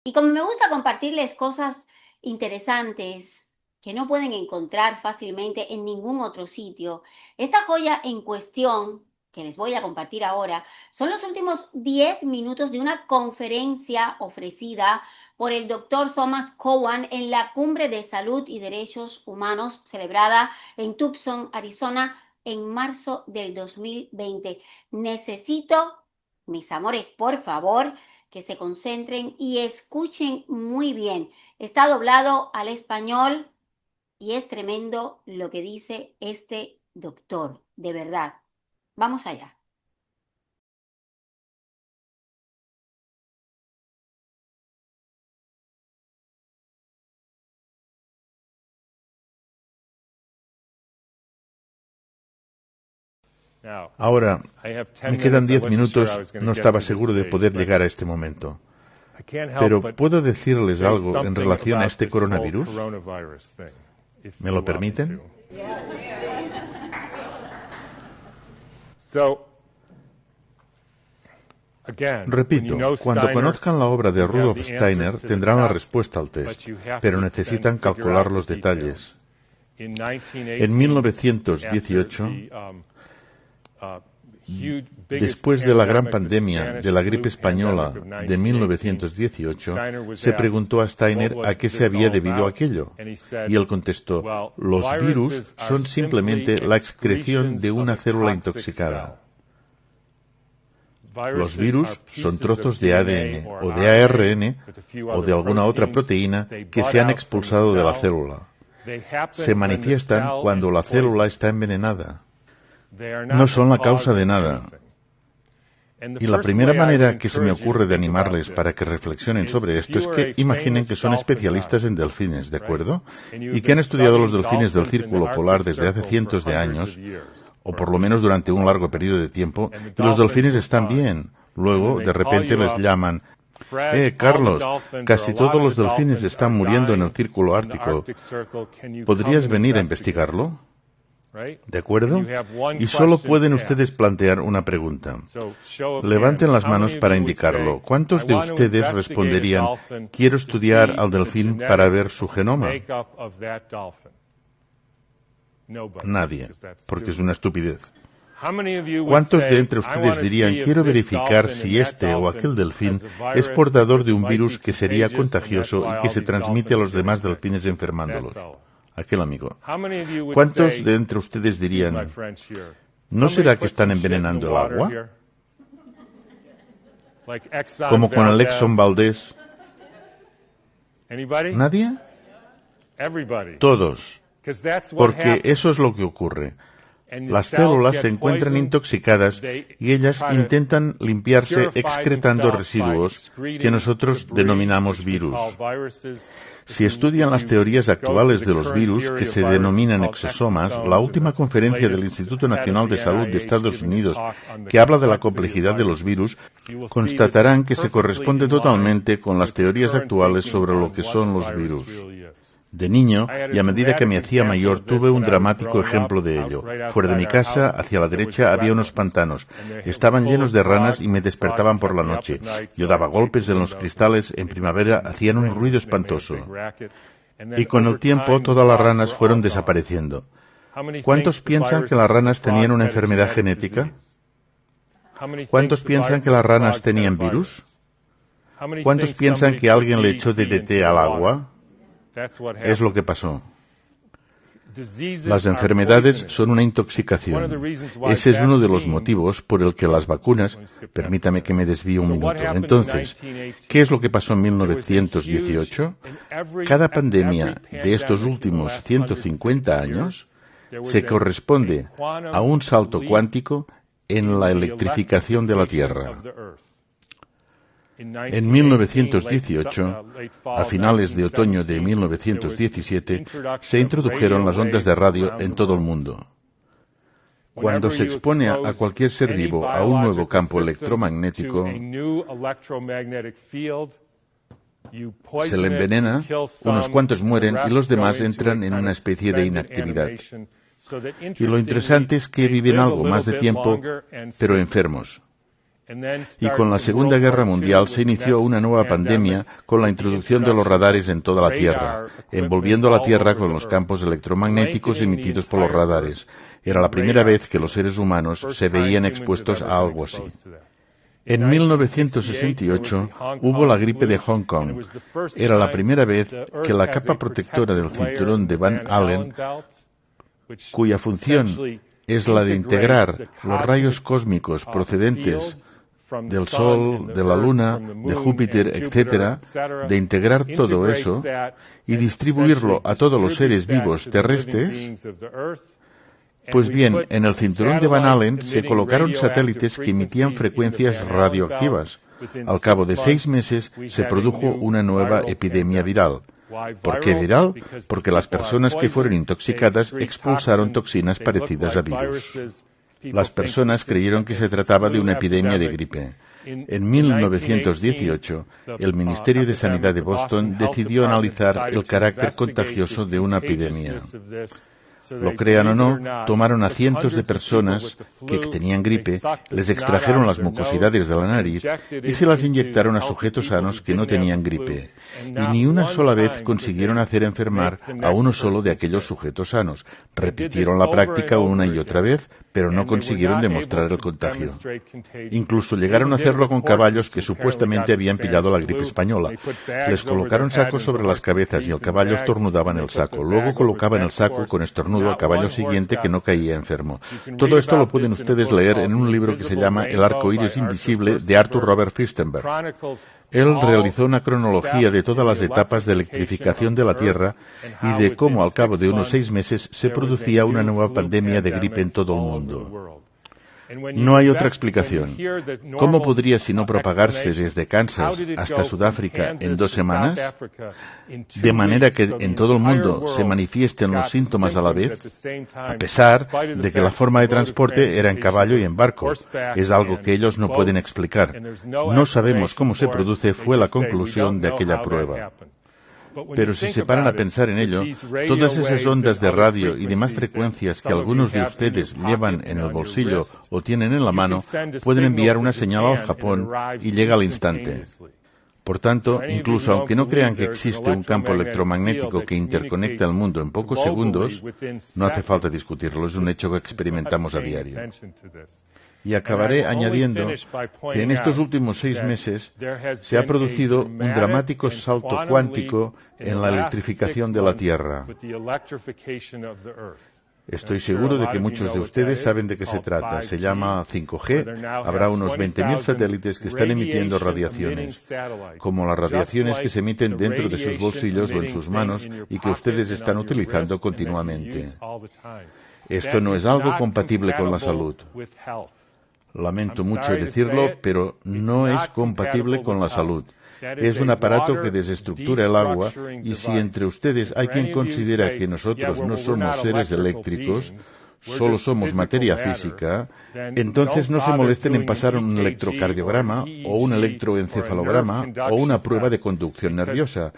Y como me gusta compartirles cosas interesantes que no pueden encontrar fácilmente en ningún otro sitio, esta joya en cuestión que les voy a compartir ahora son los últimos 10 minutos de una conferencia ofrecida por el doctor Thomas Cowan en la Cumbre de Salud y Derechos Humanos celebrada en Tucson, Arizona, en marzo del 2020. Necesito, mis amores, por favor, que se concentren y escuchen muy bien. Está doblado al español y es tremendo lo que dice este doctor, de verdad. Vamos allá. Ahora, me quedan 10 minutos, no estaba seguro de poder llegar a este momento. Pero ¿puedo decirles algo en relación a este coronavirus? ¿Me lo permiten? Repito, cuando conozcan la obra de Rudolf Steiner tendrán la respuesta al test, pero necesitan calcular los detalles. En 1918, después de la gran pandemia de la gripe española de 1918, se preguntó a Steiner a qué se había debido aquello. Y él contestó, los virus son simplemente la excreción de una célula intoxicada. Los virus son trozos de ADN o de ARN o de alguna otra proteína que se han expulsado de la célula. Se manifiestan cuando la célula está envenenada. No son la causa de nada. Y la primera manera que se me ocurre de animarles para que reflexionen sobre esto es que imaginen que son especialistas en delfines, ¿de acuerdo? Y que han estudiado los delfines del círculo polar desde hace cientos de años, o por lo menos durante un largo periodo de tiempo, y los delfines están bien. Luego, de repente les llaman, Carlos, casi todos los delfines están muriendo en el círculo ártico. ¿Podrías venir a investigarlo? ¿De acuerdo? Y solo pueden ustedes plantear una pregunta. Levanten las manos para indicarlo. ¿Cuántos de ustedes responderían, quiero estudiar al delfín para ver su genoma? Nadie, porque es una estupidez. ¿Cuántos de entre ustedes dirían, quiero verificar si este o aquel delfín es portador de un virus que sería contagioso y que se transmite a los demás delfines enfermándolos? Aquel amigo. ¿Cuántos de entre ustedes dirían, ¿no será que están envenenando el agua? Como con el Exxon Valdez. ¿Nadie? Todos. Porque eso es lo que ocurre. Las células se encuentran intoxicadas y ellas intentan limpiarse excretando residuos que nosotros denominamos virus. Si estudian las teorías actuales de los virus, que se denominan exosomas, la última conferencia del Instituto Nacional de Salud de Estados Unidos, que habla de la complejidad de los virus, constatarán que se corresponde totalmente con las teorías actuales sobre lo que son los virus. De niño, y a medida que me hacía mayor, tuve un dramático ejemplo de ello. Fuera de mi casa, hacia la derecha, había unos pantanos. Estaban llenos de ranas y me despertaban por la noche. Yo daba golpes en los cristales, en primavera hacían un ruido espantoso. Y con el tiempo, todas las ranas fueron desapareciendo. ¿Cuántos piensan que las ranas tenían una enfermedad genética? ¿Cuántos piensan que las ranas tenían virus? ¿Cuántos piensan que alguien le echó DDT al agua? Es lo que pasó. Las enfermedades son una intoxicación. Ese es uno de los motivos por el que las vacunas... Permítame que me desvíe un minuto. Entonces, ¿qué es lo que pasó en 1918? Cada pandemia de estos últimos 150 años se corresponde a un salto cuántico en la electrificación de la Tierra. En 1918, a finales de otoño de 1917, se introdujeron las ondas de radio en todo el mundo. Cuando se expone a cualquier ser vivo a un nuevo campo electromagnético, se le envenena, unos cuantos mueren y los demás entran en una especie de inactividad. Y lo interesante es que viven algo más de tiempo, pero enfermos. Y con la Segunda Guerra Mundial se inició una nueva pandemia con la introducción de los radares en toda la Tierra, envolviendo la Tierra con los campos electromagnéticos emitidos por los radares. Era la primera vez que los seres humanos se veían expuestos a algo así. En 1968 hubo la gripe de Hong Kong. Era la primera vez que la capa protectora del cinturón de Van Allen, cuya función es la de integrar los rayos cósmicos procedentes del Sol, de la Luna, de Júpiter, etc., de integrar todo eso y distribuirlo a todos los seres vivos terrestres. Pues bien, en el cinturón de Van Allen se colocaron satélites que emitían frecuencias radioactivas. Al cabo de 6 meses se produjo una nueva epidemia viral. ¿Por qué viral? Porque las personas que fueron intoxicadas expulsaron toxinas parecidas a virus. Las personas creyeron que se trataba de una epidemia de gripe. En 1918, el Ministerio de Sanidad de Boston decidió analizar el carácter contagioso de una epidemia. Lo crean o no, tomaron a cientos de personas que tenían gripe, les extrajeron las mucosidades de la nariz y se las inyectaron a sujetos sanos que no tenían gripe. Y ni una sola vez consiguieron hacer enfermar a uno solo de aquellos sujetos sanos. Repitieron la práctica una y otra vez, pero no consiguieron demostrar el contagio. Incluso llegaron a hacerlo con caballos que supuestamente habían pillado la gripe española. Les colocaron sacos sobre las cabezas y el caballo estornudaba en el saco. Luego colocaban el saco con estornudo al caballo siguiente que no caía enfermo. Todo esto lo pueden ustedes leer en un libro que se llama El arco iris invisible de Arthur Robert Firstenberg. Él realizó una cronología de todas las etapas de electrificación de la Tierra y de cómo al cabo de unos 6 meses se producía una nueva pandemia de gripe en todo el mundo. No hay otra explicación. ¿Cómo podría sino propagarse desde Kansas hasta Sudáfrica en 2 semanas? De manera que en todo el mundo se manifiesten los síntomas a la vez, a pesar de que la forma de transporte era en caballo y en barco. Es algo que ellos no pueden explicar. No sabemos cómo se produce, fue la conclusión de aquella prueba. Pero si se paran a pensar en ello, todas esas ondas de radio y demás frecuencias que algunos de ustedes llevan en el bolsillo o tienen en la mano, pueden enviar una señal al Japón y llega al instante. Por tanto, incluso aunque no crean que existe un campo electromagnético que interconecta el mundo en pocos segundos, no hace falta discutirlo, es un hecho que experimentamos a diario. Y acabaré añadiendo que en estos últimos 6 meses se ha producido un dramático salto cuántico en la electrificación de la Tierra. Estoy seguro de que muchos de ustedes saben de qué se trata. Se llama 5G. Habrá unos 20.000 satélites que están emitiendo radiaciones, como las radiaciones que se emiten dentro de sus bolsillos o en sus manos y que ustedes están utilizando continuamente. Esto no es algo compatible con la salud. Lamento mucho decirlo, pero no es compatible con la salud. Es un aparato que desestructura el agua y si entre ustedes hay quien considera que nosotros no somos seres eléctricos, solo somos materia física, entonces no se molesten en pasar un electrocardiograma o un electroencefalograma o una prueba de conducción nerviosa,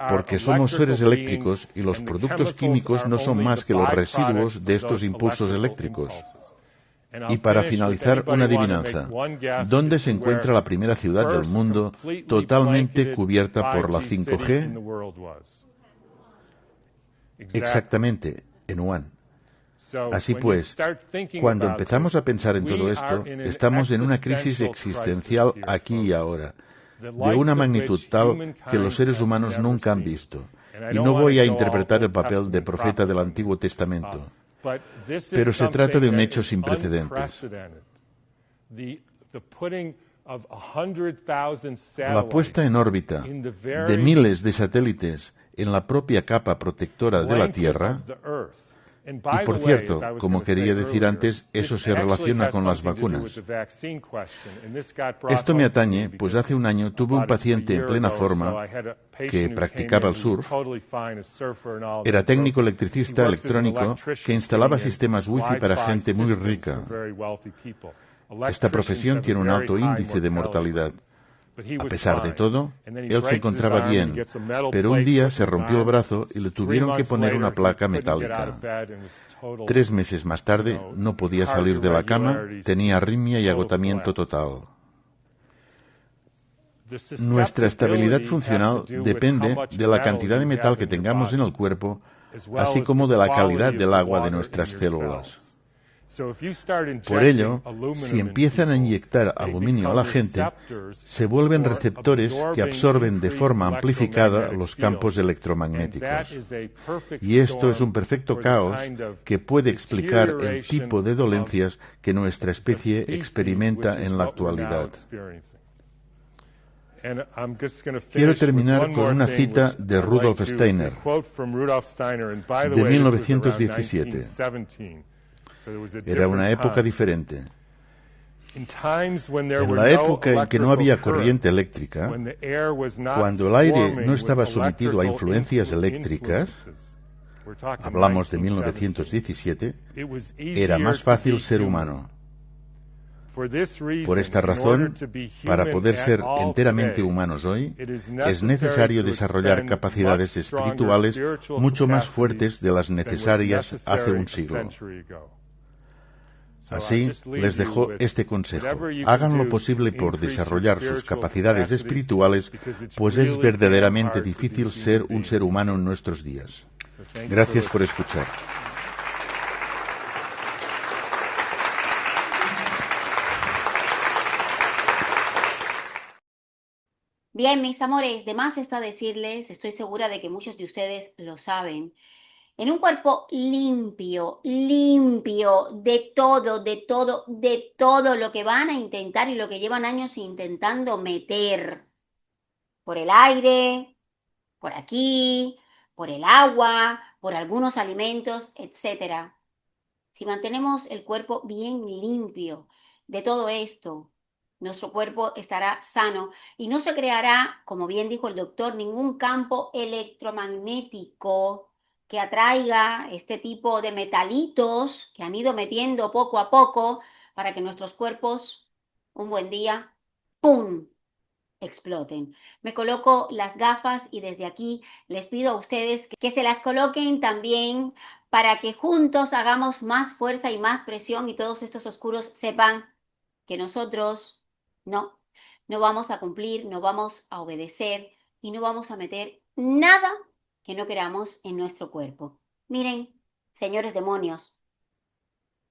porque somos seres eléctricos y los productos químicos no son más que los residuos de estos impulsos eléctricos. Y para finalizar, una adivinanza. ¿Dónde se encuentra la primera ciudad del mundo totalmente cubierta por la 5G? Exactamente, en Wuhan. Así pues, cuando empezamos a pensar en todo esto, estamos en una crisis existencial aquí y ahora, de una magnitud tal que los seres humanos nunca han visto. Y no voy a interpretar el papel de profeta del Antiguo Testamento. Pero se trata de un hecho sin precedentes. La puesta en órbita de miles de satélites en la propia capa protectora de la Tierra. Y por cierto, como quería decir antes, eso se relaciona con las vacunas. Esto me atañe, pues hace un año tuve un paciente en plena forma que practicaba el surf. Era técnico electricista electrónico que instalaba sistemas wifi para gente muy rica. Esta profesión tiene un alto índice de mortalidad. A pesar de todo, él se encontraba bien, pero un día se rompió el brazo y le tuvieron que poner una placa metálica. 3 meses más tarde no podía salir de la cama, tenía arritmia y agotamiento total. Nuestra estabilidad funcional depende de la cantidad de metal que tengamos en el cuerpo, así como de la calidad del agua de nuestras células. Por ello, si empiezan a inyectar aluminio a la gente, se vuelven receptores que absorben de forma amplificada los campos electromagnéticos. Y esto es un perfecto caos que puede explicar el tipo de dolencias que nuestra especie experimenta en la actualidad. Quiero terminar con una cita de Rudolf Steiner, de 1917. Era una época diferente. En la época en que no había corriente eléctrica, cuando el aire no estaba sometido a influencias eléctricas, hablamos de 1917, era más fácil ser humano. Por esta razón, para poder ser enteramente humanos hoy, es necesario desarrollar capacidades espirituales mucho más fuertes de las necesarias hace un siglo. Así, les dejo este consejo. Hagan lo posible por desarrollar sus capacidades espirituales, pues es verdaderamente difícil ser un ser humano en nuestros días. Gracias por escuchar. Bien, mis amores, de más está decirles, estoy segura de que muchos de ustedes lo saben. En un cuerpo limpio, limpio de todo, de todo, de todo lo que van a intentar y lo que llevan años intentando meter por el aire, por aquí, por el agua, por algunos alimentos, etcétera. Si mantenemos el cuerpo bien limpio de todo esto, nuestro cuerpo estará sano y no se creará, como bien dijo el doctor, ningún campo electromagnético que atraiga este tipo de metalitos que han ido metiendo poco a poco para que nuestros cuerpos, un buen día, ¡pum!, exploten. Me coloco las gafas y desde aquí les pido a ustedes que se las coloquen también para que juntos hagamos más fuerza y más presión y todos estos oscuros sepan que nosotros no vamos a cumplir, no vamos a obedecer y no vamos a meter nada que no queramos en nuestro cuerpo. Miren, señores demonios,